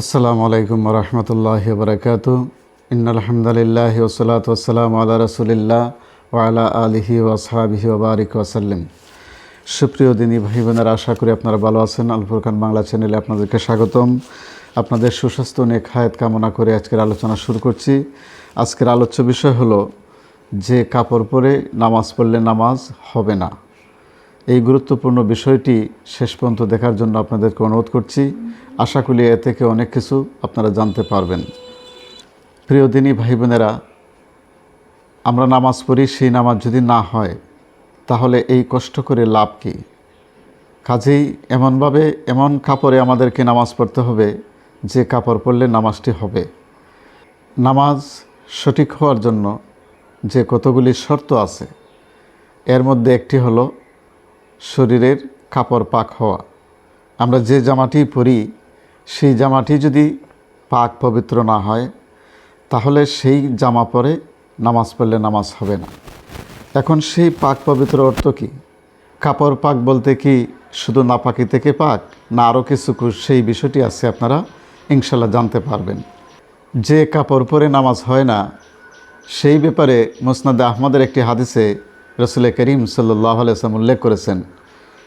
আসসালামু আলাইকুম রহমতুল্লাহি বারাকাতু। ইন্নাল হামদুলিল্লাহি ওয়াসসালাতু ওয়াসসালামু আলা রাসূলিল্লাহ ওয়া আলা আলিহি ওয়া আসহাবিহি ওয়া বারিক ওয়া সাল্লাম। সুপ্রিয় দিনী ভাই বোনেরা, আশা করি আপনারা ভালো আছেন। আল ফুরকান বাংলা চ্যানেলে আপনাদেরকে স্বাগতম। আপনাদের সুস্বাস্থ্য নেক হায়াত কামনা করে আজকের আলোচনা শুরু করছি। আজকের আলোচ্য বিষয় হলো যে কাপড় পরে নামাজ পড়লে নামাজ হবে না। এই গুরুত্বপূর্ণ বিষয়টি শেষ পর্যন্ত দেখার জন্য আপনাদেরকে অনুরোধ করছি। আশা করি এ থেকে অনেক কিছু আপনারা জানতে পারবেন। প্রিয় দিনী ভাই বোনেরা, আমরা নামাজ পড়ি, সেই নামাজ যদি না হয় তাহলে এই কষ্ট করে লাভ কি? কাজেই এমনভাবে এমন কাপড়ে আমাদেরকে নামাজ পড়তে হবে যে কাপড় পরলে নামাজটি হবে। নামাজ সঠিক হওয়ার জন্য যে কতগুলি শর্ত আছে, এর মধ্যে একটি হলো শরীরের কাপড় পাক হওয়া। আমরা যে জামাটি পরি সেই জামাটি যদি পাক পবিত্র না হয় তাহলে সেই জামা পরে নামাজ পড়লে নামাজ হবে না। এখন সেই পাক পবিত্র অর্থ কী? কাপড় পাক বলতে কি শুধু নাপাকি থেকে পাক, না আরও কিছু সেই বিষয়টি আছে, আপনারা ইনশাল্লাহ জানতে পারবেন। যে কাপড় পরে নামাজ হয় না সেই ব্যাপারে মুসনাদে আহমদের একটি হাদিসে রাসূল করিম সাল্লাল্লাহু আলাইহি ওয়াসাল্লাম উল্লেখ করেছেন।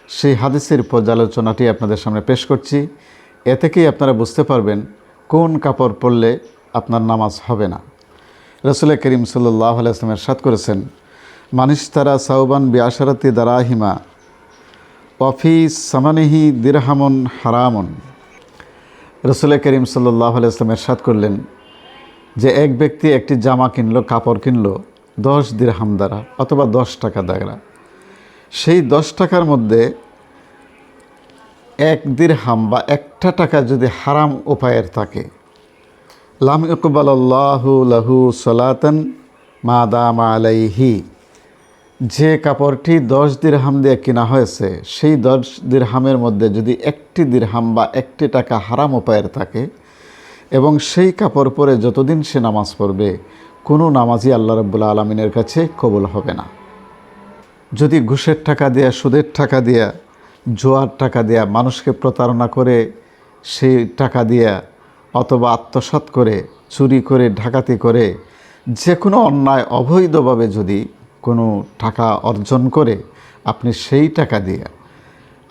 সেই হাদিসের পর্যালোচনাটি আপনাদের সামনে পেশ করছি। এ থেকেই আপনারা বুঝতে পারবেন কোন কাপড় পরলে আপনার নামাজ হবে না। রাসূল করিম সাল্লাল্লাহু আলাইহি ওয়াসাল্লাম ইরশাদ করেছেন, মানিশতারা সাওবান বিআশারাতি দারাহিমা ওয়াফি সামানিহি দিরহামুন হারামুন। রাসূল করিম সাল্লাল্লাহু আলাইহি ওয়াসাল্লাম ইরশাদ করলেন যে এক ব্যক্তি একটি জামা কিনলো, কাপড় কিনলো 10 দিরহাম দ্বারা অথবা 10 টাকা দ্বারা। সেই 10 টাকার মধ্যে 1 দিরহাম বা 1টা টাকা যদি হারাম উপায়ের থাকে, লাম ইকবালাল্লাহু লাহু সালাতান মা দামা আলাইহি। যে কাপড়টি 10 দিরহাম দিয়ে কেনা হয়েছে সেই 10 দিরহামের মধ্যে যদি 1টি দিরহাম বা 1টি টাকা হারাম উপায়ের থাকে এবং সেই কাপড় পরে যতদিন সে নামাজ পড়বে, কোনো নামাজই আল্লাহ রাব্বুল আলামিনের কাছে কবুল হবে না। যদি ঘুষের টাকা দেয়া, সুদের টাকা দেয়া, জুয়ার টাকা দেয়া, মানুষকে প্রতারণা করে সেই টাকা দেয়া, অথবা আত্মসাৎ করে, চুরি করে, ডাকাতি করে, যে কোনো অন্যায় অবৈধভাবে যদি কোনো টাকা অর্জন করে আপনি সেই টাকা দিয়ে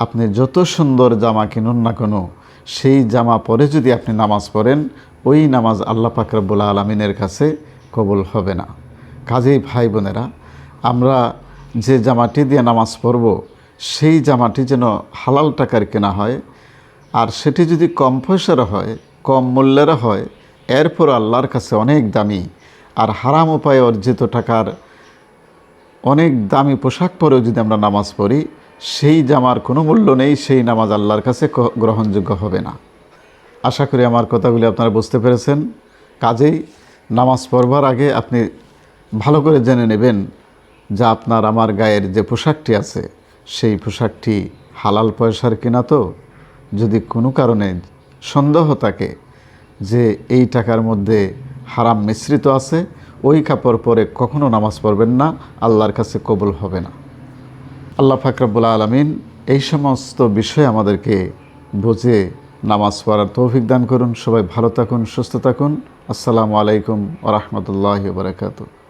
আপনি যত সুন্দর জামা কিনুন না কেন, সেই জামা পরে যদি আপনি নামাজ পড়েন, ওই নামাজ আল্লাহ পাক রব্বুল আলামিনের কাছে কবুল হবে না। কাজেই ভাই বোনেরা, আমরা যে জামাটি দিয়ে নামাজ পড়ব সেই জামাটি যেন হালাল টাকার কেনা হয়, আর সেটি যদি কম পয়সার হয়, কম মূল্যের হয়, এরপর আল্লাহর কাছে অনেক দামি। আর হারাম উপায়ে অর্জিত টাকার অনেক দামি পোশাক পরেও যদি আমরা নামাজ পড়ি, সেই জামার কোনো মূল্য নেই, সেই নামাজ আল্লাহর কাছে গ্রহণযোগ্য হবে না। আশা করি আমার কথাগুলি আপনারা বুঝতে পেরেছেন। কাজেই নামাজ পড়বার আগে আপনি ভালো করে জেনে নেবেন যে আপনার আমার গায়ের যে পোশাকটি আছে সেই পোশাকটি হালাল পয়সার কিনা। তো যদি কোনো কারণে সন্দেহ থাকে যে এই টাকার মধ্যে হারাম মিশ্রিত আছে, ওই কাপড় পরে কখনো নামাজ পড়বেন না, আল্লাহর কাছে কবুল হবে না। আল্লাহ পাক রব্বুল আলামিন এই সমস্ত বিষয় আমাদেরকে বুঝে নামাজ পড়ার তৌফিক দান করুন। সবাই ভালো থাকুন, সুস্থ থাকুন। আসসালামু আলাইকুম ওয়া রাহমাতুল্লাহি ওয়া বারাকাতুহু।